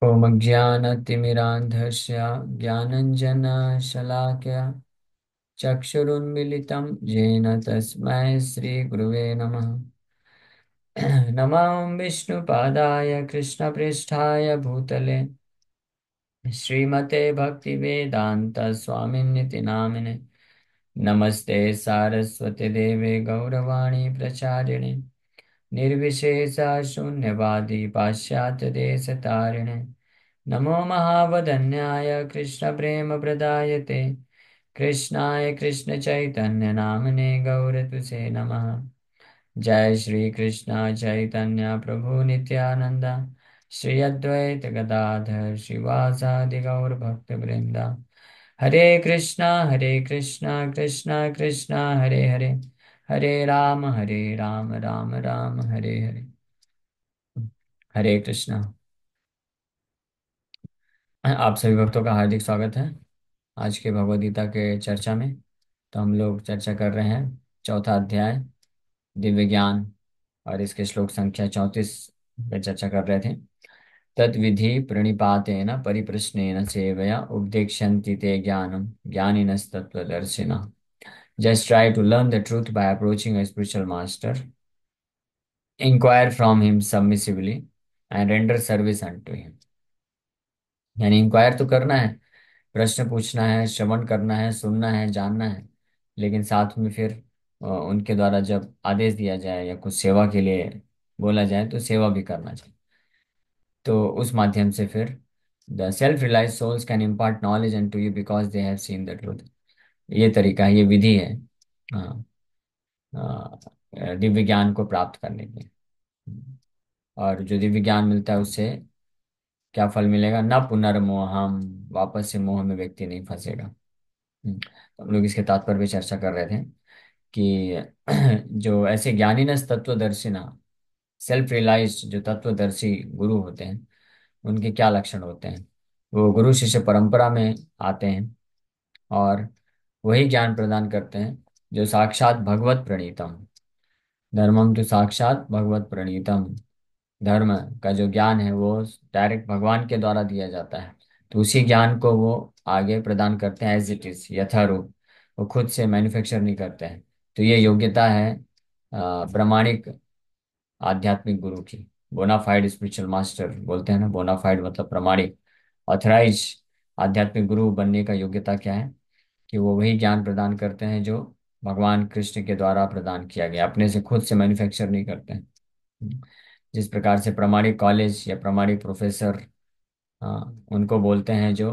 ॐ अज्ञानतिमिरान्धस्य ज्ञानञ्जनशलाकया चक्षुरुन्मिलितं येन तस्मै श्रीगुरुवे नमः। नमः विष्णुपादाय कृष्णपृष्ठाय भूतले श्रीमते भक्तिवेदान्त स्वामिन्निति नामिने। नमस्ते सारस्वती देवे गौरवाणी प्रचारिणे निर्विशेषा शून्यवादी पाश्चात्यदेशतारिणे। नमो महावदन्याय कृष्णप्रेमप्रदायते कृष्णाय कृष्णचैतन्यनामने गौरतुसे नमः। जय श्री कृष्ण चैतन्य प्रभु नित्यानंद श्री अद्वैत गदाधर श्रीवासादि गौर भक्त वृंदा। हरे कृष्णा कृष्णा कृष्णा हरे हरे, हरे राम राम राम हरे हरे। हरे कृष्णा। आप सभी भक्तों का हार्दिक स्वागत है आज के भगवद गीता के चर्चा में। तो हम लोग चर्चा कर रहे हैं चौथा अध्याय दिव्य ज्ञान, और इसके श्लोक संख्या 34 पे चर्चा कर रहे थे। तद्विधि प्रणिपातेन परिप्रश्नेन सेवया उपदेक्ष्यन्ति ते ज्ञानम ज्ञानिनस्तत्त्वदर्शिनः। Just try to learn the truth by approaching a spiritual master. Inquire from him submissively and render service unto him. यानी इंक्वायर तो करना है, प्रश्न पूछना है, श्रवण करना है, सुनना है, जानना है, लेकिन साथ में फिर उनके द्वारा जब आदेश दिया जाए या कुछ सेवा के लिए बोला जाए तो सेवा भी करना चाहिए। तो उस माध्यम से फिर the self realised souls can impart knowledge and to you because they have seen the truth. ये तरीका है, ये विधि है। हाँ, दिव्य ज्ञान को प्राप्त करने की। और जो दिव्य ज्ञान मिलता है उससे क्या फल मिलेगा? न पुनर्मोहम, वापस से मोह में व्यक्ति नहीं फंसेगा। तो हम लोग इसके तात्पर्य पे चर्चा कर रहे थे कि जो ऐसे ज्ञानी न तत्वदर्शिना, सेल्फ रियलाइज्ड जो तत्वदर्शी गुरु होते हैं, उनके क्या लक्षण होते हैं? वो गुरु शिष्य परंपरा में आते हैं और वही ज्ञान प्रदान करते हैं जो साक्षात भगवत प्रणीतम। धर्मम तो साक्षात भगवत प्रणीतम। धर्म का जो ज्ञान है वो डायरेक्ट भगवान के द्वारा दिया जाता है। तो उसी ज्ञान को वो आगे प्रदान करते हैं एज इट इज, यथारूप। वो खुद से मैन्युफैक्चर नहीं करते हैं। तो ये योग्यता है प्रामाणिक आध्यात्मिक गुरु की। बोनाफाइड स्पिरिचुअल मास्टर बोलते हैं ना, बोनाफाइड मतलब प्रमाणिक, ऑथराइज। आध्यात्मिक गुरु बनने का योग्यता क्या है? कि वो वही ज्ञान प्रदान करते हैं जो भगवान कृष्ण के द्वारा प्रदान किया गया, अपने से खुद से मैन्युफैक्चर नहीं करते हैं। जिस प्रकार से प्रमाणिक कॉलेज या प्रमाणिक प्रोफेसर, हाँ, उनको बोलते हैं जो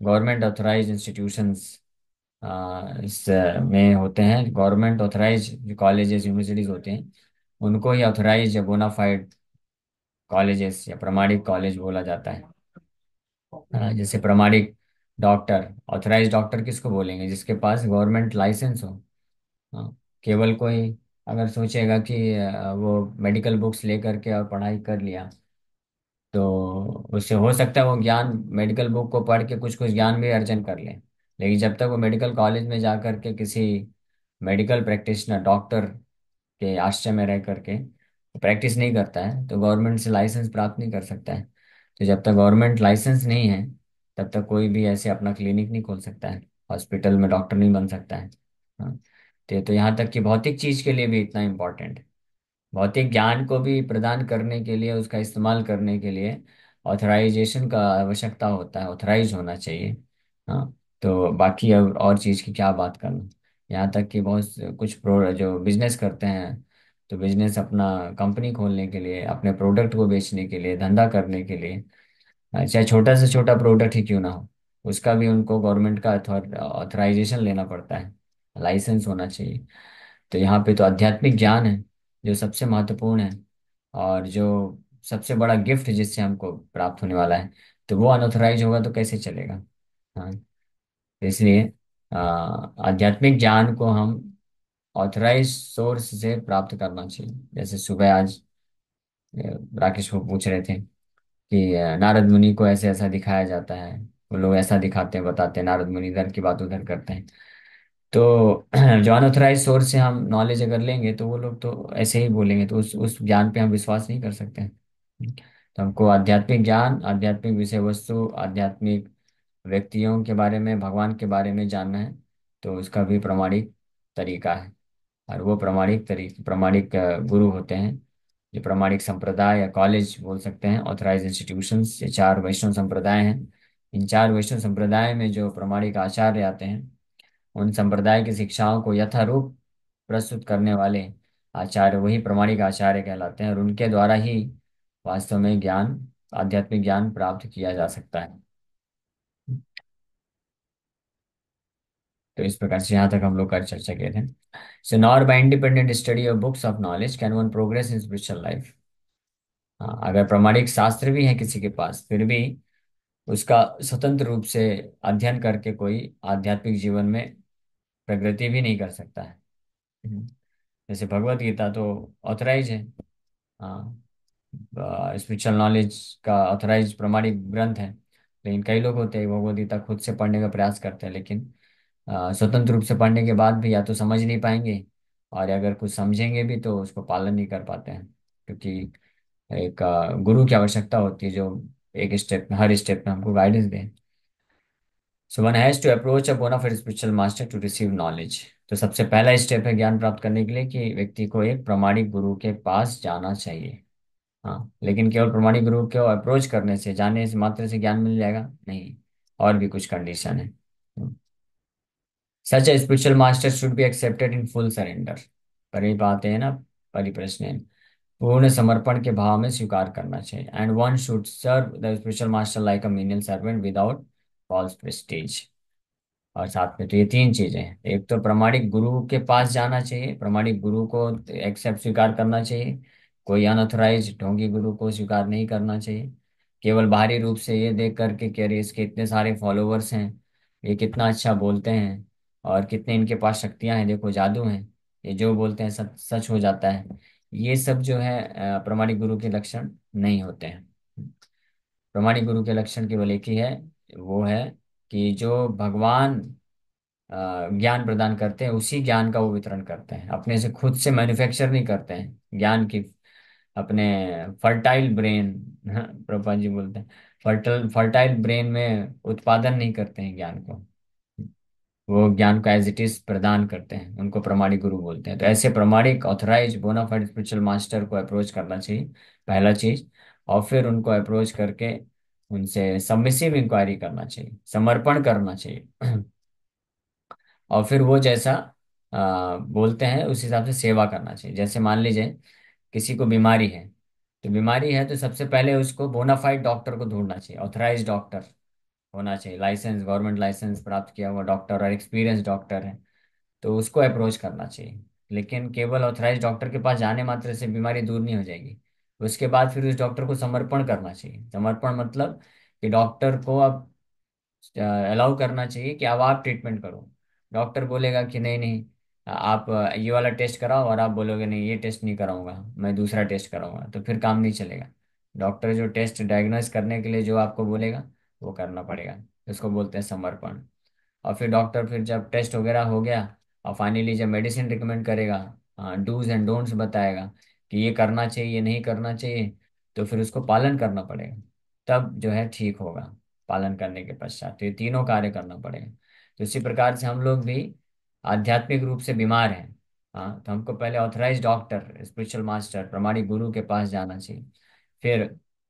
गवर्नमेंट ऑथराइज इंस्टीट्यूशंस इस में होते हैं। गवर्नमेंट ऑथराइज जो कॉलेजेस यूनिवर्सिटीज होते हैं उनको ही ऑथराइज या बोनाफाइड कॉलेजेस या प्रमाणिक कॉलेज बोला जाता है। जैसे प्रमाणिक डॉक्टर, ऑथराइज डॉक्टर किसको बोलेंगे? जिसके पास गवर्नमेंट लाइसेंस हो। हाँ, केवल कोई अगर सोचेगा कि वो मेडिकल बुक्स लेकर के और पढ़ाई कर लिया तो उससे हो सकता है वो ज्ञान, मेडिकल बुक को पढ़ के कुछ कुछ ज्ञान भी अर्जन कर ले, लेकिन जब तक वो मेडिकल कॉलेज में जा करके किसी मेडिकल प्रैक्टिशनर डॉक्टर के आश्रय में रह करके प्रैक्टिस नहीं करता है तो गवर्नमेंट से लाइसेंस प्राप्त नहीं कर सकता है। तो जब तक गवर्नमेंट लाइसेंस नहीं है तब तक कोई भी ऐसे अपना क्लिनिक नहीं खोल सकता है, हॉस्पिटल में डॉक्टर नहीं बन सकता है। हाँ, तो यहाँ तक कि भौतिक चीज के लिए भी इतना इम्पोर्टेंट है। भौतिक ज्ञान को भी प्रदान करने के लिए, उसका इस्तेमाल करने के लिए ऑथराइजेशन का आवश्यकता होता है, ऑथराइज होना चाहिए। हाँ, तो बाकी अब और चीज़ की क्या बात करना। यहाँ तक कि बहुत कुछ प्रो जो बिजनेस करते हैं, तो बिजनेस अपना कंपनी खोलने के लिए, अपने प्रोडक्ट को बेचने के लिए, धंधा करने के लिए, चाहे छोटा से छोटा प्रोडक्ट ही क्यों ना हो, उसका भी उनको गवर्नमेंट का ऑथराइजेशन लेना पड़ता है, लाइसेंस होना चाहिए। तो यहाँ पे तो आध्यात्मिक ज्ञान है जो सबसे महत्वपूर्ण है, और जो सबसे बड़ा गिफ्ट जिससे हमको प्राप्त होने वाला है, तो वो अनऑथराइज होगा तो कैसे चलेगा। हाँ, तो इसलिए आध्यात्मिक ज्ञान को हम ऑथराइज सोर्स से प्राप्त करना चाहिए। जैसे सुबह आज राकेश वो पूछ रहे थे कि नारद मुनि को ऐसे ऐसा दिखाया जाता है, वो लोग ऐसा दिखाते हैं, बताते हैं, नारद मुनि इधर की बात उधर करते हैं। तो जो अनऑथराइज सोर्स से हम नॉलेज अगर लेंगे तो वो लोग तो ऐसे ही बोलेंगे, तो उस ज्ञान पे हम विश्वास नहीं कर सकते हैं। तो हमको आध्यात्मिक ज्ञान, आध्यात्मिक विषय वस्तु, आध्यात्मिक व्यक्तियों के बारे में, भगवान के बारे में जानना है, तो उसका भी प्रमाणिक तरीका है। और वो प्रमाणिक गुरु होते हैं, जो प्रमाणिक संप्रदाय या कॉलेज बोल सकते हैं, ऑथराइज इंस्टीट्यूशंस। ये चार वैष्णव संप्रदाय हैं। इन चार वैष्णव संप्रदाय में जो प्रमाणिक आचार्य आते हैं, उन संप्रदाय की शिक्षाओं को यथारूप प्रस्तुत करने वाले आचार्य, वही प्रमाणिक आचार्य कहलाते हैं। और उनके द्वारा ही वास्तव में ज्ञान, आध्यात्मिक ज्ञान प्राप्त किया जा सकता है। तो इस प्रकार से यहाँ तक हम लोग का चर्चा किए थे। So nor by independent study of books of knowledge can one progress in spiritual life. हाँ, अगर प्रमाणिक शास्त्र भी है किसी के पास, फिर भी उसका स्वतंत्र रूप से अध्ययन करके कोई आध्यात्मिक जीवन में प्रगति भी नहीं कर सकता है। हम्म। जैसे भगवत गीता तो ऑथराइज है। हाँ, स्पिरिचुअल नॉलेज का ऑथराइज प्रमाणिक ग्रंथ है। लेकिन कई लोग होते हैं भगवत गीता खुद से पढ़ने का प्रयास करते हैं, लेकिन स्वतंत्र रूप से पढ़ने के बाद भी या तो समझ नहीं पाएंगे, और अगर कुछ समझेंगे भी तो उसको पालन नहीं कर पाते हैं। क्योंकि एक गुरु की आवश्यकता होती है, जो एक स्टेप में, हर स्टेप में हमको गाइडेंस दे। So one has to approach a bona fide spiritual master to receive knowledge. तो सबसे पहला स्टेप है ज्ञान प्राप्त करने के लिए कि व्यक्ति को एक प्रमाणिक गुरु के पास जाना चाहिए। हाँ, लेकिन केवल प्रमाणिक गुरु को अप्रोच करने से, जाने से मात्र से ज्ञान मिल जाएगा नहीं, और भी कुछ कंडीशन है। Such a spiritual master should be accepted in full surrender. पर ये बात है ना, परिप्रश्न है, पूर्ण समर्पण के भाव में स्वीकार करना चाहिए। And one should serve the spiritual master like a menial servant without false prestige. और साथ में तो ये तीन चीजें हैं। एक तो प्रमाणिक गुरु के पास जाना चाहिए, प्रमाणिक गुरु को एक्सेप्ट, स्वीकार करना चाहिए। कोई अनऑथराइज ढोंगी गुरु को स्वीकार नहीं करना चाहिए। केवल बाहरी रूप से ये देख करके कि अरे इसके इतने सारे फॉलोअर्स हैं, ये कितना अच्छा बोलते हैं, और कितने इनके पास शक्तियां हैं, देखो जादू हैं, ये जो बोलते हैं सच सच हो जाता है। ये सब जो है प्रमाणिक गुरु के लक्षण नहीं होते हैं। प्रमाणिक गुरु के लक्षण केवल एक ही है, वो है कि जो भगवान ज्ञान प्रदान करते हैं, उसी ज्ञान का वो वितरण करते हैं, अपने से खुद से मैन्युफैक्चर नहीं करते हैं ज्ञान की। अपने फर्टाइल ब्रेन, प्रभुपाद जी बोलते हैं, फर्टाइल फर्टाइल ब्रेन में उत्पादन नहीं करते हैं ज्ञान को। वो ज्ञान को एज इट इज प्रदान करते हैं, उनको प्रमाणिक गुरु बोलते हैं। तो ऐसे प्रमाणिक ऑथराइज बोनाफाइड स्पिरिचुअल मास्टर को अप्रोच करना चाहिए, पहला चीज। और फिर उनको अप्रोच करके उनसे सबमिसिव इंक्वायरी करना चाहिए, समर्पण करना चाहिए। और फिर वो जैसा बोलते हैं उस हिसाब से सेवा करना चाहिए। जैसे मान लीजिए किसी को बीमारी है, तो बीमारी है तो सबसे पहले उसको बोनाफाइड डॉक्टर को ढूंढना चाहिए, ऑथराइज डॉक्टर होना चाहिए, लाइसेंस, गवर्नमेंट लाइसेंस प्राप्त किया हुआ डॉक्टर और एक्सपीरियंस डॉक्टर है, तो उसको अप्रोच करना चाहिए। लेकिन केवल ऑथराइज डॉक्टर के पास जाने मात्र से बीमारी दूर नहीं हो जाएगी। उसके बाद फिर उस डॉक्टर को समर्पण करना चाहिए। समर्पण मतलब कि डॉक्टर को अब अलाउ करना चाहिए कि अब आप ट्रीटमेंट करो। डॉक्टर बोलेगा कि नहीं नहीं, आप ये वाला टेस्ट कराओ, और आप बोलोगे नहीं ये टेस्ट नहीं कराऊंगा, मैं दूसरा टेस्ट कराऊंगा, तो फिर काम नहीं चलेगा। डॉक्टर जो टेस्ट डायग्नोस करने के लिए जो आपको बोलेगा वो करना पड़ेगा। इसको बोलते हैं समर्पण। और फिर डॉक्टर फिर जब टेस्ट वगैरह हो गया, और फाइनली जब मेडिसिन रिकमेंड करेगा, डूज एंड डोंट्स बताएगा कि ये करना चाहिए, ये नहीं करना चाहिए, तो फिर उसको पालन करना पड़ेगा, तब जो है ठीक होगा। पालन करने के पश्चात तो ये तीनों कार्य करना पड़ेगा। तो इसी प्रकार से हम लोग भी आध्यात्मिक रूप से बीमार हैं, हाँ, तो हमको पहले ऑथराइज डॉक्टर, स्पिरिचुअल मास्टर, प्रमाणिक गुरु के पास जाना चाहिए। फिर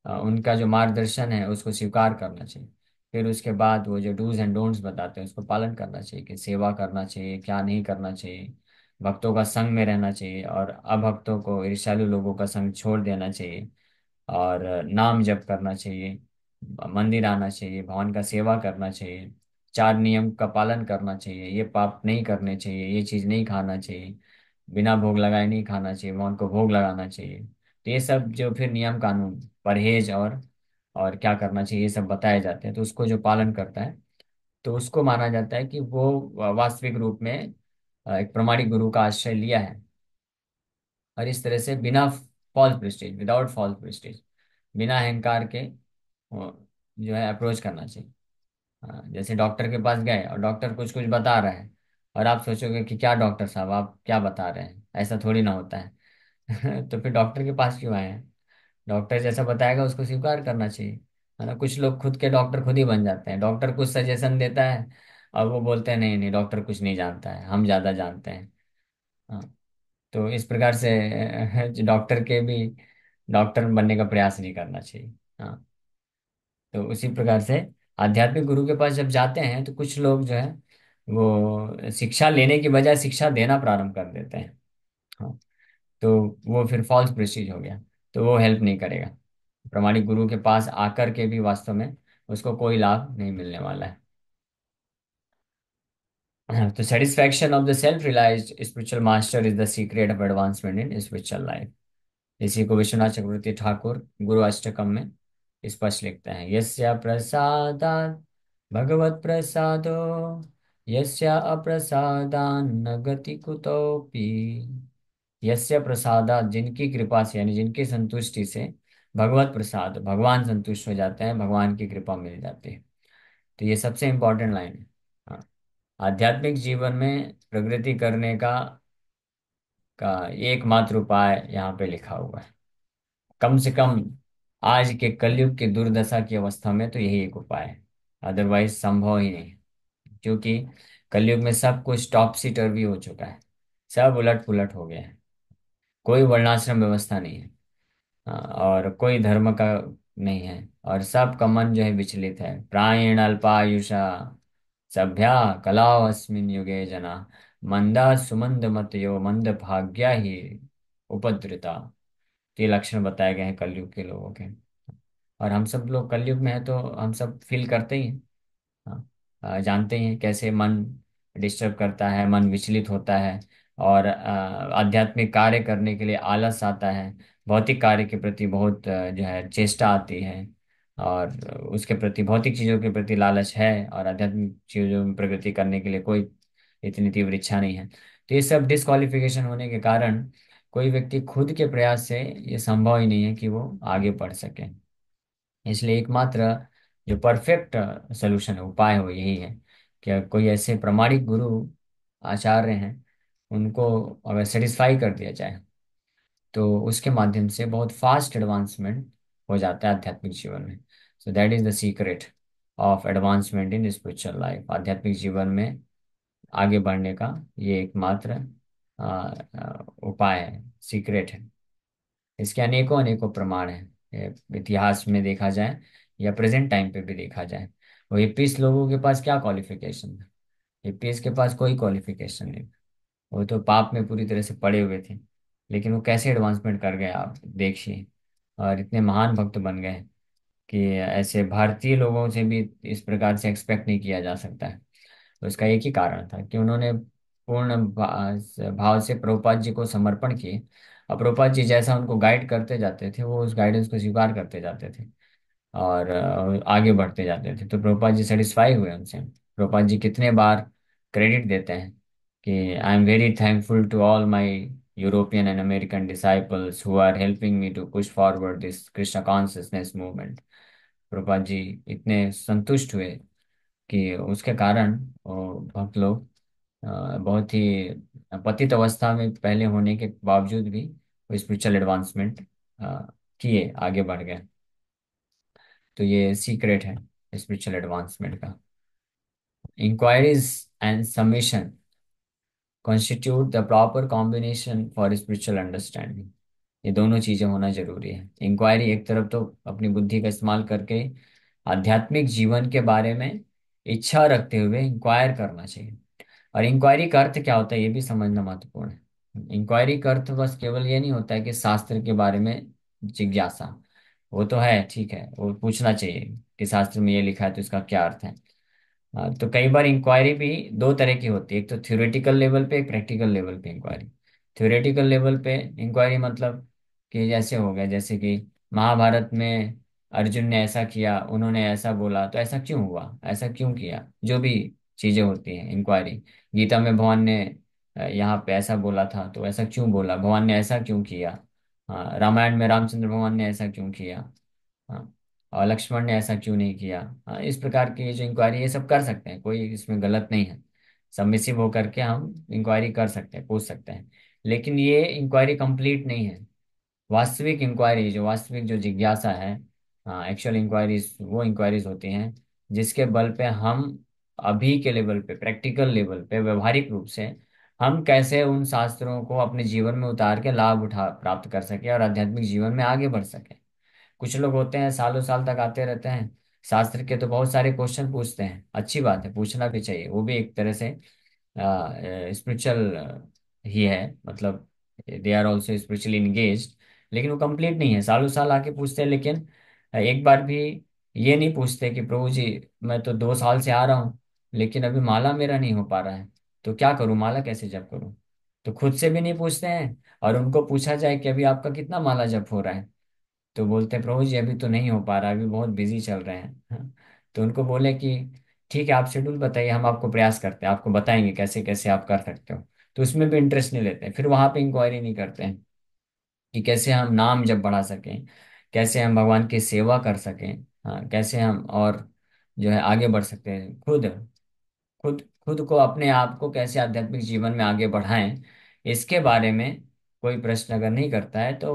उनका जो मार्गदर्शन है उसको स्वीकार करना चाहिए। फिर उसके बाद वो जो डूज एंड डोंट्स बताते हैं उसको पालन करना चाहिए, कि सेवा करना चाहिए, क्या नहीं करना चाहिए, भक्तों का संग में रहना चाहिए, और अभक्तों को, ईर्ष्यालु लोगों का संग छोड़ देना चाहिए, और नाम जप करना चाहिए, मंदिर आना चाहिए, भगवान का सेवा करना चाहिए, चार नियम का पालन करना चाहिए, ये पाप नहीं करने चाहिए, ये चीज़ नहीं खाना चाहिए, बिना भोग लगाए नहीं खाना चाहिए, भगवान को भोग लगाना चाहिए। तो ये सब जो फिर नियम कानून, परहेज और क्या करना चाहिए, ये सब बताए जाते हैं। तो उसको जो पालन करता है, तो उसको माना जाता है कि वो वास्तविक रूप में एक प्रमाणिक गुरु का आश्रय लिया है। और इस तरह से बिना false prestige, without false prestige, बिना अहंकार के वो जो है अप्रोच करना चाहिए। हाँ, जैसे डॉक्टर के पास गए और डॉक्टर कुछ कुछ बता रहा है, और आप सोचोगे कि क्या डॉक्टर साहब आप क्या बता रहे हैं, ऐसा थोड़ी ना होता है। तो फिर डॉक्टर के पास क्यों आए हैं? डॉक्टर जैसा बताएगा उसको स्वीकार करना चाहिए, है ना। कुछ लोग खुद के डॉक्टर खुद ही बन जाते हैं, डॉक्टर कुछ सजेशन देता है और वो बोलते हैं नहीं नहीं डॉक्टर कुछ नहीं जानता है, हम ज्यादा जानते हैं। हाँ, तो इस प्रकार से डॉक्टर के भी डॉक्टर बनने का प्रयास नहीं करना चाहिए। हाँ, तो उसी प्रकार से आध्यात्मिक गुरु के पास जब जाते हैं तो कुछ लोग जो है वो शिक्षा लेने की बजाय शिक्षा देना प्रारंभ कर देते हैं। हाँ, तो वो फिर फॉल्स प्रेस्टीज हो गया, तो वो हेल्प नहीं करेगा। प्रामाणिक गुरु के पास आकर के भी वास्तव में उसको कोई लाभ नहीं मिलने वाला है। तो satisfaction of the self realized spiritual master is the secret of advancement in spiritual life. इसी को विश्वनाथ चक्रवर्ती ठाकुर गुरु अष्टकम में स्पष्ट लिखते हैं, यस्य प्रसादात् भगवत प्रसादो, यस्य अप्रसादान् न गति कुतोपि। यस्य प्रसादात्, जिनकी कृपा से यानी जिनकी संतुष्टि से, भगवत प्रसाद, भगवान संतुष्ट हो जाते हैं, भगवान की कृपा मिल जाती है। तो ये सबसे इम्पोर्टेंट लाइन है। हाँ, आध्यात्मिक जीवन में प्रगति करने का एकमात्र उपाय यहाँ पे लिखा हुआ है। कम से कम आज के कलयुग के दुर्दशा की अवस्था में तो यही एक उपाय है, अदरवाइज संभव ही नहीं है। क्योंकि कलयुग में सब कुछ टॉपसी टर्वी हो चुका है, सब उलट पुलट हो गया है। कोई वर्णाश्रम व्यवस्था नहीं है। हाँ, और कोई धर्म का नहीं है, और सबका मन जो है विचलित है। प्रायेण अल्पायुषा सभ्या कलाओ अस्मिन् युगे जना, मंदा सुमंद मतयो मंद भाग्या ही उपद्रुता। ये लक्षण बताए गए हैं कलयुग के लोगों के। और हम सब लोग कलयुग में है तो हम सब फील करते ही हैं। हाँ, जानते ही हैं कैसे मन डिस्टर्ब करता है, मन विचलित होता है, और आध्यात्मिक कार्य करने के लिए आलस आता है। भौतिक कार्य के प्रति बहुत जो है चेष्टा आती है, और उसके प्रति भौतिक चीज़ों के प्रति लालच है, और आध्यात्मिक चीज़ों में प्रगति करने के लिए कोई इतनी तीव्र इच्छा नहीं है। तो ये सब डिस्क्वालिफिकेशन होने के कारण कोई व्यक्ति खुद के प्रयास से ये संभव ही नहीं है कि वो आगे बढ़ सके। इसलिए एकमात्र जो परफेक्ट सोल्यूशन है, उपाय है, वो यही है कि कोई ऐसे प्रामाणिक गुरु आचार्य हैं, उनको अगर सेटिस्फाई कर दिया जाए तो उसके माध्यम से बहुत फास्ट एडवांसमेंट हो जाता है आध्यात्मिक जीवन में। So that is the secret of advancement in spiritual life. आध्यात्मिक जीवन में आगे बढ़ने का ये एकमात्र उपाय है, सीक्रेट है। इसके अनेकों अनेकों प्रमाण हैं, ये इतिहास में देखा जाए या प्रेजेंट टाइम पे भी देखा जाए। वो हिप्पीस लोगों के पास क्या क्वालिफिकेशन था? हिप्पीस के पास कोई क्वालिफिकेशन नहीं। वो तो पाप में पूरी तरह से पड़े हुए थे, लेकिन वो कैसे एडवांसमेंट कर गए आप देखिए, और इतने महान भक्त बन गए कि ऐसे भारतीय लोगों से भी इस प्रकार से एक्सपेक्ट नहीं किया जा सकता है। तो इसका एक ही कारण था कि उन्होंने पूर्ण भाव से प्रभुपाद जी को समर्पण किए, और प्रभुपाद जी जैसा उनको गाइड करते जाते थे वो उस गाइडेंस को स्वीकार करते जाते थे, और आगे बढ़ते जाते थे। तो प्रभुपाद जी सेटिस्फाई हुए उनसे। प्रभुपाद जी कितने बार क्रेडिट देते हैं कि I am very thankful to all my European and American disciples who are helping me to push forward this Krishna consciousness movement. Prabhupada ji इतने संतुष्ट हुए कि उसके कारण वो भक्त लोग बहुत ही पतित अवस्था में पहले होने के बावजूद भी वो स्पिरिचुअल एडवांसमेंट किए, आगे बढ़ गए। तो ये सीक्रेट है स्पिरिचुअल एडवांसमेंट का। Inquiries and submission constitute the proper combination for spiritual understanding. ये दोनों चीजें होना जरूरी है। इंक्वायरी एक तरफ तो अपनी बुद्धि का इस्तेमाल करके आध्यात्मिक जीवन के बारे में इच्छा रखते हुए इंक्वायर करना चाहिए। और इंक्वायरी का अर्थ क्या होता है ये भी समझना महत्वपूर्ण है। इंक्वायरी का अर्थ बस केवल ये नहीं होता है कि शास्त्र के बारे में जिज्ञासा, वो तो है ठीक है, वो पूछना चाहिए कि शास्त्र में ये लिखा है तो इसका क्या अर्थ है। हाँ, तो कई बार इंक्वायरी भी दो तरह की होती है, एक तो थ्योरेटिकल लेवल पे, एक प्रैक्टिकल लेवल पे इंक्वायरी। थ्योरेटिकल लेवल पे इंक्वायरी मतलब कि जैसे हो गया, जैसे कि महाभारत में अर्जुन ने ऐसा किया, उन्होंने ऐसा बोला, तो ऐसा क्यों हुआ, ऐसा क्यों किया, जो भी चीजें होती हैं इंक्वायरी। गीता में भगवान ने यहाँ पे ऐसा बोला था तो ऐसा क्यों बोला, भगवान ने ऐसा क्यों किया। हाँ, रामायण में रामचंद्र भगवान ने ऐसा क्यों किया। हाँ, और लक्ष्मण ने ऐसा क्यों नहीं किया। हाँ, इस प्रकार की जो इंक्वायरी ये सब कर सकते हैं, कोई इसमें गलत नहीं है। सबमिसिव होकर के हम इंक्वायरी कर सकते हैं, पूछ सकते हैं। लेकिन ये इंक्वायरी कंप्लीट नहीं है, वास्तविक इंक्वायरी, जो वास्तविक जो जिज्ञासा है, हाँ, एक्चुअल इंक्वायरीज वो इंक्वायरीज होती हैं जिसके बल पे हम अभी के लेवल पे, प्रैक्टिकल लेवल पे, व्यवहारिक रूप से हम कैसे उन शास्त्रों को अपने जीवन में उतार के लाभ उठा प्राप्त कर सके और आध्यात्मिक जीवन में आगे बढ़ सके। कुछ लोग होते हैं सालों साल तक आते रहते हैं, शास्त्र के तो बहुत सारे क्वेश्चन पूछते हैं, अच्छी बात है, पूछना भी चाहिए, वो भी एक तरह से स्पिरिचुअल ही है, मतलब they are also spiritually engaged. लेकिन वो कंप्लीट नहीं है, सालों साल आके पूछते हैं, लेकिन एक बार भी ये नहीं पूछते कि प्रभु जी, मैं तो 2 साल से आ रहा हूँ लेकिन अभी माला मेरा नहीं हो पा रहा है, तो क्या करूँ, माला कैसे जप करूँ। तो खुद से भी नहीं पूछते हैं, और उनको पूछा जाए कि अभी आपका कितना माला जप हो रहा है, तो बोलते हैं प्रभु जी अभी तो नहीं हो पा रहा, अभी बहुत बिजी चल रहे हैं। हाँ। तो उनको बोले कि ठीक है, आप शेड्यूल बताइए, हम आपको प्रयास करते हैं, आपको बताएंगे कैसे कैसे आप कर सकते हो। तो उसमें भी इंटरेस्ट नहीं लेते हैं, फिर वहां पे इंक्वायरी नहीं करते हैं कि कैसे हम नाम जब बढ़ा सकें, कैसे हम भगवान की सेवा कर सकें, हाँ, कैसे हम और जो है आगे बढ़ सकते हैं, खुद खुद खुद को, अपने आप को कैसे आध्यात्मिक जीवन में आगे बढ़ाएं, इसके बारे में कोई प्रश्न अगर नहीं करता है तो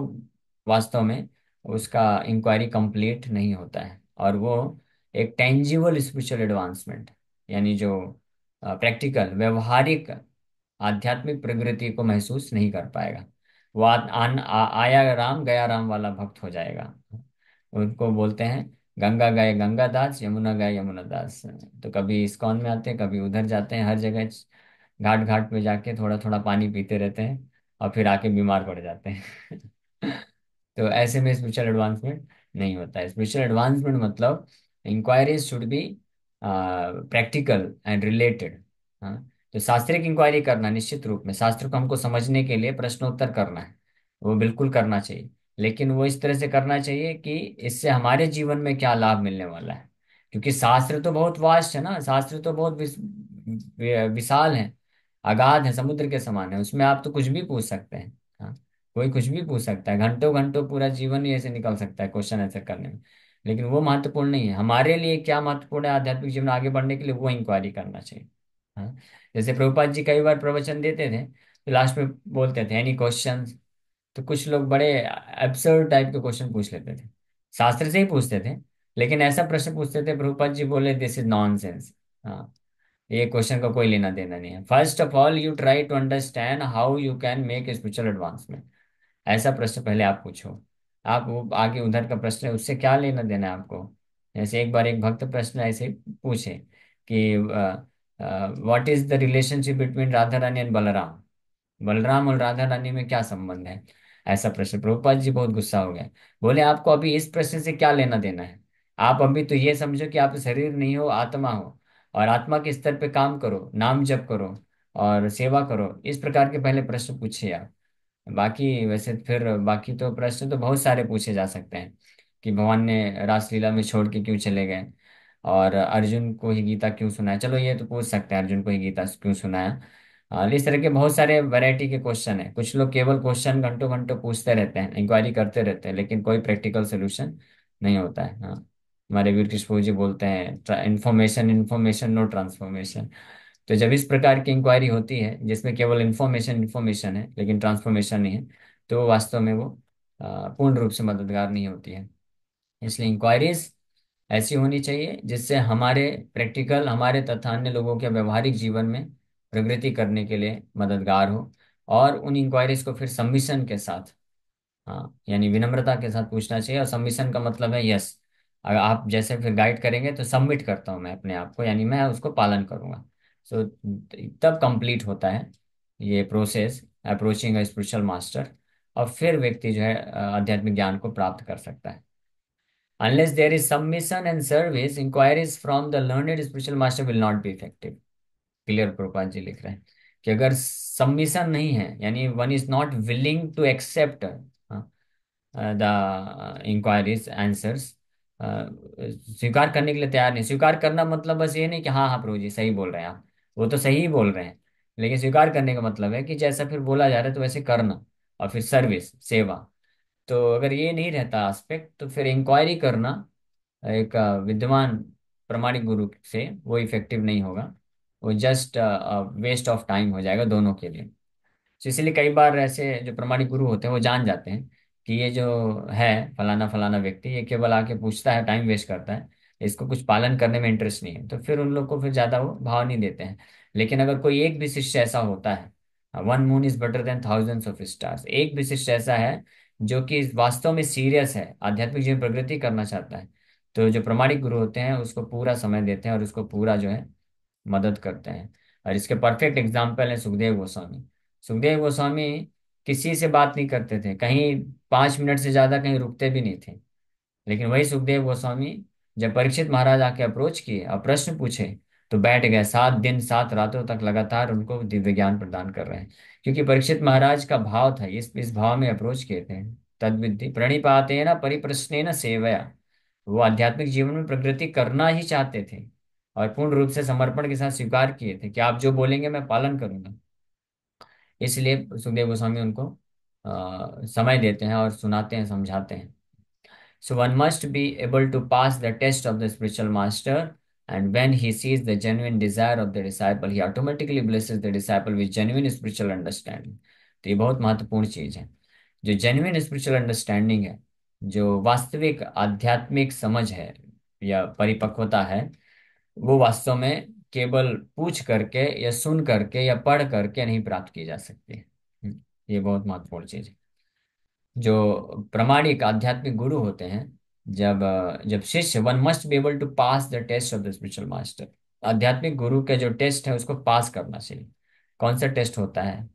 वास्तव में उसका इंक्वायरी कंप्लीट नहीं होता है, और वो एक टेंजिबल स्पिरिचुअल एडवांसमेंट, यानी जो प्रैक्टिकल व्यवहारिक आध्यात्मिक प्रगति को महसूस नहीं कर पाएगा। वो आया राम गया राम वाला भक्त हो जाएगा। उनको बोलते हैं गंगा गए गंगा दास, यमुना गए यमुना दास। तो कभी इस्कॉन में आते हैं, कभी उधर जाते हैं, हर जगह घाट घाट पे जाके थोड़ा थोड़ा पानी पीते रहते हैं और फिर आके बीमार पड़ जाते हैं। तो ऐसे में स्पिरिचुअल एडवांसमेंट नहीं होता है। स्पिरिचुअल एडवांसमेंट मतलब inquiries should be practical and related. हाँ, तो शास्त्रिक इंक्वायरी करना, निश्चित रूप में शास्त्र को हमको समझने के लिए प्रश्नोत्तर करना है, वो बिल्कुल करना चाहिए, लेकिन वो इस तरह से करना चाहिए कि इससे हमारे जीवन में क्या लाभ मिलने वाला है। क्योंकि शास्त्र तो बहुत वास्ट है ना, शास्त्र तो बहुत विशाल है, अगाध है, समुद्र के समान है, उसमें आप तो कुछ भी पूछ सकते हैं। हाँ, कोई कुछ भी पूछ सकता है, घंटों घंटों पूरा जीवन ही ऐसे निकल सकता है क्वेश्चन आंसर करने में। लेकिन वो महत्वपूर्ण नहीं है, हमारे लिए क्या महत्वपूर्ण है आध्यात्मिक जीवन में आगे बढ़ने के लिए, वो इंक्वायरी करना चाहिए। हाँ, जैसे प्रभुपाद जी कई बार प्रवचन देते थे तो लास्ट में बोलते थे एनी क्वेश्चन, तो कुछ लोग बड़े एब्सर्ड टाइप के क्वेश्चन पूछ लेते थे, शास्त्र से ही पूछते थे, लेकिन ऐसा प्रश्न पूछते थे, प्रभुपाद जी बोले दिस इज नॉनसेंस। हाँ, ये क्वेश्चन का कोई लेना देना नहीं है। First of all you try to understand how you can make spiritual advancement, ऐसा प्रश्न पहले आप पूछो। आप वो आगे उधर का प्रश्न है, उससे क्या लेना देना है आपको। जैसे एक बार एक भक्त प्रश्न ऐसे ही पूछे कि what is the relationship between Radha Rani and Balram, Balram और राधा रानी में क्या संबंध है। ऐसा प्रश्न, प्रभुपाद जी बहुत गुस्सा हो गए, बोले आपको अभी इस प्रश्न से क्या लेना देना है, आप अभी तो ये समझो कि आप शरीर नहीं हो, आत्मा हो, और आत्मा के स्तर पे काम करो, नाम जप करो और सेवा करो, इस प्रकार के पहले प्रश्न पूछिए आप। बाकी वैसे फिर बाकी तो प्रश्न तो बहुत सारे पूछे जा सकते हैं कि भगवान ने रासलीला में छोड़ के क्यों चले गए, और अर्जुन को ही गीता क्यों सुनाया, चलो ये तो पूछ सकते हैं अर्जुन को ही गीता क्यों सुनाया। इस तरह के बहुत सारे वैरायटी के क्वेश्चन है, कुछ लोग केवल क्वेश्चन घंटों घंटों पूछते रहते हैं, इंक्वायरी करते रहते हैं, लेकिन कोई प्रैक्टिकल सोल्यूशन नहीं होता है। हाँ, हमारे वीर कृष्ण जी बोलते हैं इन्फॉर्मेशन इन्फॉर्मेशन नो ट्रांसफॉर्मेशन। तो जब इस प्रकार की इंक्वायरी होती है जिसमें केवल इन्फॉर्मेशन इन्फॉर्मेशन है लेकिन ट्रांसफॉर्मेशन नहीं है, तो वास्तव में वो पूर्ण रूप से मददगार नहीं होती है। इसलिए इंक्वायरीज ऐसी होनी चाहिए जिससे हमारे प्रैक्टिकल, हमारे तथा अन्य लोगों के व्यवहारिक जीवन में प्रगति करने के लिए मददगार हो। और उन इंक्वायरीज को फिर सबमिशन के साथ, हाँ, यानी विनम्रता के साथ पूछना चाहिए, और सबमिशन का मतलब है यस, अगर आप जैसे फिर गाइड करेंगे तो सबमिट करता हूँ मैं अपने आप को, यानी मैं उसको पालन करूंगा। सो तब कंप्लीट होता है ये process approaching a spiritual master, और फिर व्यक्ति जो है आध्यात्मिक ज्ञान को प्राप्त कर सकता है। Unless there is submission and service, inquiries from the learned spiritual master will not be effective. Clear Prabhupada ji लिख रहे हैं कि अगर सबमिशन नहीं है, यानी one is not willing to accept the inquiries answers, स्वीकार करने के लिए तैयार नहीं, स्वीकार करना मतलब बस ये नहीं कि हाँ हाँ प्रभु जी सही बोल रहे हैं आप, वो तो सही ही बोल रहे हैं, लेकिन स्वीकार करने का मतलब है कि जैसा फिर बोला जा रहा है तो वैसे करना, और फिर सर्विस सेवा। तो अगर ये नहीं रहता एस्पेक्ट, तो फिर इंक्वायरी करना एक विद्यमान प्रमाणिक गुरु से वो इफेक्टिव नहीं होगा, वो जस्ट वेस्ट ऑफ टाइम हो जाएगा दोनों के लिए। तो इसलिए कई बार ऐसे जो प्रमाणिक गुरु होते हैं वो जान जाते हैं कि ये जो है फलाना फलाना व्यक्ति, ये केवल आके पूछता है, टाइम वेस्ट करता है, इसको कुछ पालन करने में इंटरेस्ट नहीं है, तो फिर उन लोग को फिर ज्यादा वो भाव नहीं देते हैं। लेकिन अगर कोई एक भी शिष्य ऐसा होता है, one moon is better than thousands of stars, एक भी शिष्य ऐसा है जो कि वास्तव में सीरियस है, आध्यात्मिक जीवन प्रगति करना चाहता है, तो जो प्रामाणिक गुरु होते हैं उसको पूरा समय देते हैं और उसको पूरा जो है मदद करते हैं। और इसके परफेक्ट एग्जाम्पल है सुखदेव गोस्वामी। सुखदेव गोस्वामी किसी से बात नहीं करते थे, कहीं 5 मिनट से ज्यादा कहीं रुकते भी नहीं थे। लेकिन वही सुखदेव गोस्वामी जब परीक्षित महाराज आके अप्रोच किए और प्रश्न पूछे, तो बैठ गए, 7 दिन 7 रातों तक लगातार उनको दिव्य ज्ञान प्रदान कर रहे हैं। क्योंकि परीक्षित महाराज का भाव था, इस भाव में अप्रोच किए थे। तद्विद्धि प्रणिपाते न परिप्रश्ने न सेवया, वो आध्यात्मिक जीवन में प्रगति करना ही चाहते थे और पूर्ण रूप से समर्पण के साथ स्वीकार किए थे कि आप जो बोलेंगे मैं पालन करूंगा। इसलिए सुखदेव गोस्वामी उनको समय देते हैं और सुनाते हैं, समझाते हैं। So one must be able to pass the test of the spiritual master, and when he sees the genuine desire of the disciple, he automatically blesses the disciple with genuine spiritual understanding. तो ये बहुत महत्वपूर्ण चीज है। जो genuine spiritual understanding है, जो वास्तविक आध्यात्मिक समझ है या परिपक्वता है, वो वास्तव में केवल पूछ करके या सुन करके या पढ़ करके नहीं प्राप्त की जा सकती है। ये बहुत महत्वपूर्ण चीज है। जो प्रामाणिक आध्यात्मिक गुरु होते हैं, जब शिष्य, one must be able to pass the test of the spiritual master, आध्यात्मिक गुरु के जो टेस्ट है उसको पास करना चाहिए। कौन सा टेस्ट होता है?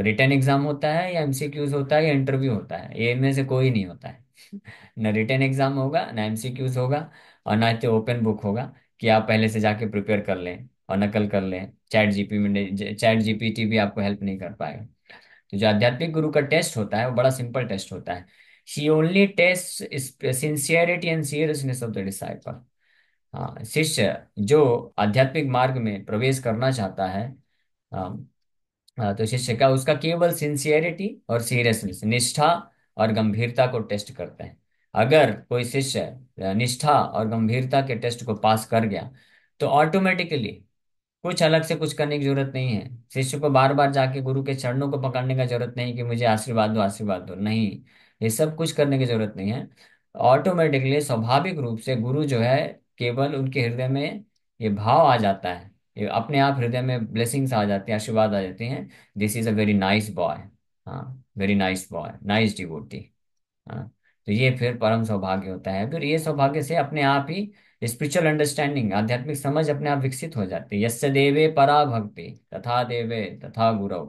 रिटन एग्जाम होता है या एमसीक्यूज होता है या इंटरव्यू होता है? ये इनमें से कोई नहीं होता है। न रिटन एग्जाम होगा, ना एमसीक्यूज होगा, और ना तो ओपन बुक होगा कि आप पहले से जाके प्रिपेयर कर लें और नकल कर लें। चैट जीपीटी भी आपको हेल्प नहीं कर पाएगा। तो जो आध्यात्मिक गुरु का टेस्ट होता है वो बड़ा सिंपल टेस्ट होता है। She only test sincerity and seriousness of the disciple. हाँ, शिष्य जो आध्यात्मिक मार्ग में प्रवेश करना चाहता है, तो शिष्य का उसका केवल सिंसियरिटी और सीरियसनेस, निष्ठा और गंभीरता को टेस्ट करते हैं। अगर कोई शिष्य निष्ठा और गंभीरता के टेस्ट को पास कर गया, तो ऑटोमेटिकली कुछ अलग से कुछ करने की जरूरत नहीं है। शिष्य को बार बार जाके गुरु के चरणों को पकड़ने का जरूरत नहीं कि मुझे आशीर्वाद दो आशीर्वाद दो, नहीं। ये सब कुछ करने की जरूरत नहीं है। ऑटोमेटिकली स्वाभाविक रूप से गुरु जो है, केवल उनके हृदय में ये भाव आ जाता है, ये अपने आप हृदय में ब्लेसिंग्स आ जाती हैं, आशीर्वाद आ जाते हैं। This is a very nice boy. हाँ, very nice boy, nice devotee. हाँ, तो ये फिर परम सौभाग्य होता है। फिर ये सौभाग्य से अपने आप ही स्पिरिचुअल अंडरस्टैंडिंग, आध्यात्मिक समझ अपने आप विकसित हो जाती है। यस्य देवे परा भक्ति तथा देवे तथा गुरौ।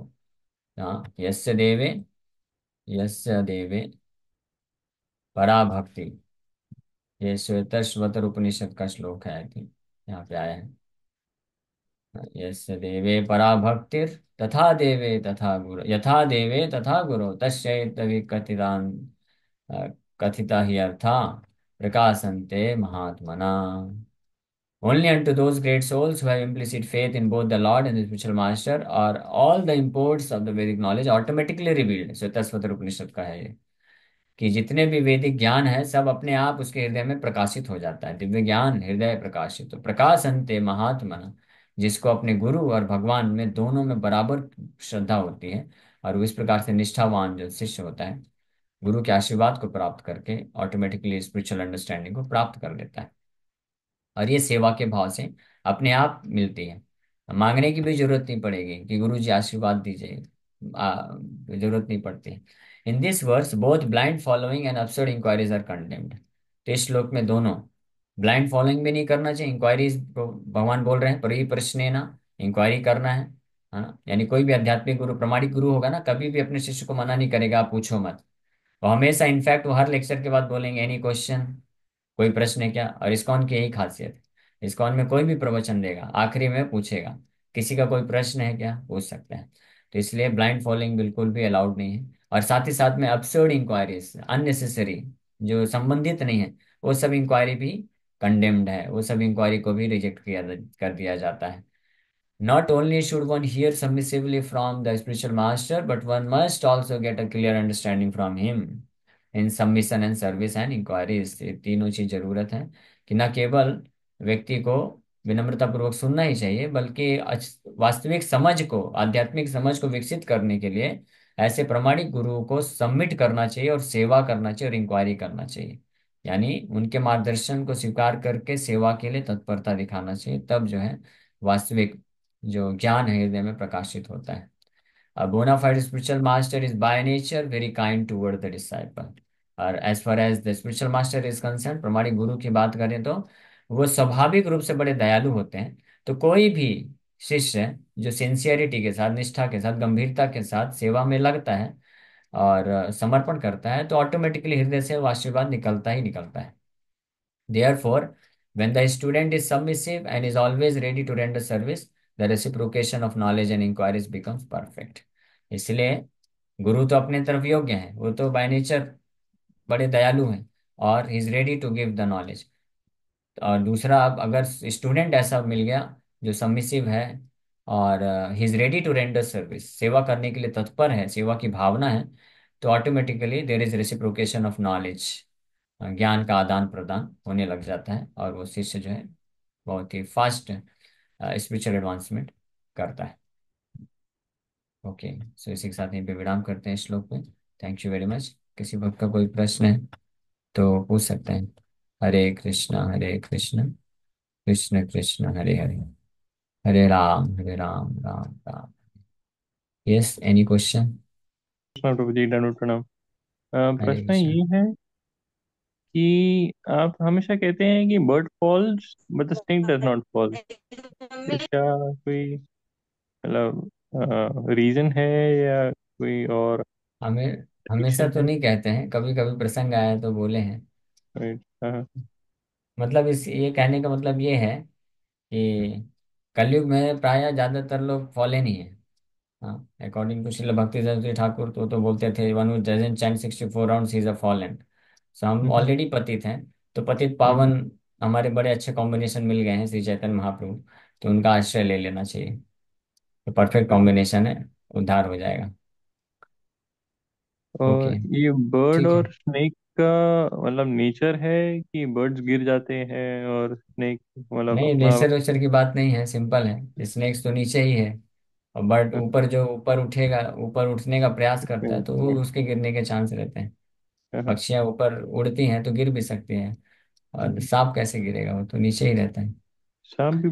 हाँ, यस्य देवे परा भक्ति, ये श्वेतर उपनिषद का श्लोक है, आई थिंक यहाँ पे आया है। यस्य देवे परा भक्तिर तथा देवे तथा गुरु, यथा देवे तथा गुरु तस्यैतवि कथितान् कथिता ही अर्था प्रकाशन्ते महात्मना। Only unto those great souls who have implicit faith in both the Lord and the spiritual master are all the imports of the Vedic knowledge automatically revealed। श्वेतस्वतर उपनिषद का है ये, कि जितने भी वैदिक ज्ञान है सब अपने आप उसके हृदय में प्रकाशित हो जाता है। दिव्य ज्ञान हृदय प्रकाशित, तो प्रकाशन्ते महात्मना, जिसको अपने गुरु और भगवान में दोनों में बराबर श्रद्धा होती है, और वो इस प्रकार से निष्ठावान जो शिष्य होता है, गुरु के आशीर्वाद को प्राप्त करके ऑटोमेटिकली स्पिरिचुअल अंडरस्टैंडिंग को प्राप्त कर लेता है। और ये सेवा के भाव से अपने आप मिलती है। मांगने की भी जरूरत नहीं पड़ेगी कि गुरु जी आशीर्वाद दीजिए, जरूरत नहीं पड़ती। In this verse both blind following and absurd inquiries are condemned. तो इस श्लोक में दोनों, ब्लाइंड फॉलोइंग भी नहीं करना चाहिए, इंक्वायरीज भगवान बोल रहे हैं, पर ही प्रश्न ना, इंक्वायरी करना है। हाँ, यानी कोई भी आध्यात्मिक गुरु, प्रामाणिक गुरु होगा ना, कभी भी अपने शिष्य को मना नहीं करेगा आप पूछो मत। वो हमेशा, इनफैक्ट वो हर लेक्चर के बाद बोलेंगे एनी क्वेश्चन, कोई प्रश्न है क्या। और इस्कॉन की यही खासियत है, इस्कॉन में कोई भी प्रवचन देगा आखिरी में पूछेगा किसी का कोई प्रश्न है क्या, पूछ सकते हैं। तो इसलिए ब्लाइंड फॉलोइंग बिल्कुल भी अलाउड नहीं है। और साथ ही साथ में absurd इंक्वायरीज, अननेसेसरी, जो संबंधित नहीं है, वो सब इंक्वायरी भी कंडेम्ड है, वो सब इंक्वायरी को भी रिजेक्ट किया कर दिया जाता है। Not only should one hear submissively from the spiritual master, but one must also get a clear understanding from him in submission and service and inquiries। ये तीनों चीज जरूरत है, कि न केवल व्यक्ति को विनम्रता पूर्वक सुनना ही चाहिए, बल्कि वास्तविक समझ को, आध्यात्मिक समझ को विकसित करने के लिए ऐसे प्रामाणिक गुरुओं को सबमिट करना चाहिए और सेवा करना चाहिए और इंक्वायरी करना चाहिए। यानी उनके मार्गदर्शन को स्वीकार करके सेवा के लिए तत्परता दिखाना चाहिए, तब जो है वास्तविक जो ज्ञान है हृदय में प्रकाशित होता है। A bona fide spiritual master is by nature very kind toward the disciple. और as far as the spiritual master is concerned, प्रामाणिक गुरु की बात करें तो वो स्वाभाविक रूप से बड़े दयालु होते हैं। तो कोई भी शिष्य जो सिंसियरिटी के साथ, निष्ठा के साथ, गंभीरता के साथ सेवा में लगता है और समर्पण करता है, तो ऑटोमेटिकली हृदय से वो आशीर्वाद निकलता ही निकलता है। Therefore, when the student is submissive and is always ready to render service, the reciprocation of knowledge and inquiries becomes perfect. इसलिए गुरु तो अपने तरफ योग्य है, वो तो बाय नेचर बड़े दयालु हैं और he is ready to give the knowledge. और दूसरा, अब अगर स्टूडेंट ऐसा मिल गया जो सबमिसिव है और he is ready to render service, सेवा करने के लिए तत्पर है, सेवा की भावना है, तो automatically there is reciprocation of knowledge, ज्ञान का आदान प्रदान होने लग जाता है और वो शिष्य जो है बहुत ही फास्ट स्पिरिचुअल एडवांसमेंट करता है। ओके, सो इसी के साथ यहीं पे विराम करते हैं इस श्लोक पे। Thank you very much. किसी भक्त का कोई प्रश्न है तो पूछ सकते हैं। Hare Krishna Krishna Krishna Hare Hare, Hare Ram Ram Ram. Yes, any question? Krishna Prabhu ji, दंडवत प्रणाम। हरे प्रश्न कृष्ण। ये है कि आप हमेशा कहते हैं कि bird falls but the snake does not fall. इसका कोई मतलब रीजन है या कोई और हमें हमेशा एडिक्शन तो है? नहीं कहते हैं, कभी कभी प्रसंग आया तो बोले हैं। Right, हाँ। मतलब इस ये कहने का मतलब ये है कि कलयुग में प्राय ज्यादातर लोग फॉले नहीं है। हाँ, अकॉर्डिंग टू श्रील भक्ति जी ठाकुर तो बोलते थे, one who doesn't chant 64 rounds is a fallen. So हम हम्म, ऑलरेडी पतित हैं। तो पतित हम्म। पावन हमारे बड़े अच्छे कॉम्बिनेशन मिल गए हैं श्री चैतन्य महाप्रभु, तो उनका आश्रय ले लेना चाहिए। तो परफेक्ट कॉम्बिनेशन है, उद्धार हो जाएगा। और ओके, ये बर्ड ठीक है। और स्नेक का मतलब नेचर है कि बर्ड्स गिर जाते हैं और स्नेक मतलब नहीं, अपना। नेचर वेचर की बात नहीं है, सिंपल है। स्नेक्स तो नीचे ही है और बट ऊपर जो ऊपर उठेगा, ऊपर उठने का प्रयास करता है, तो वो उसके गिरने के चांस रहते हैं। पक्षियां ऊपर उड़ती हैं तो गिर भी सकती हैं, और सांप कैसे गिरेगा, वो तो नीचे ही रहता है। सांप भी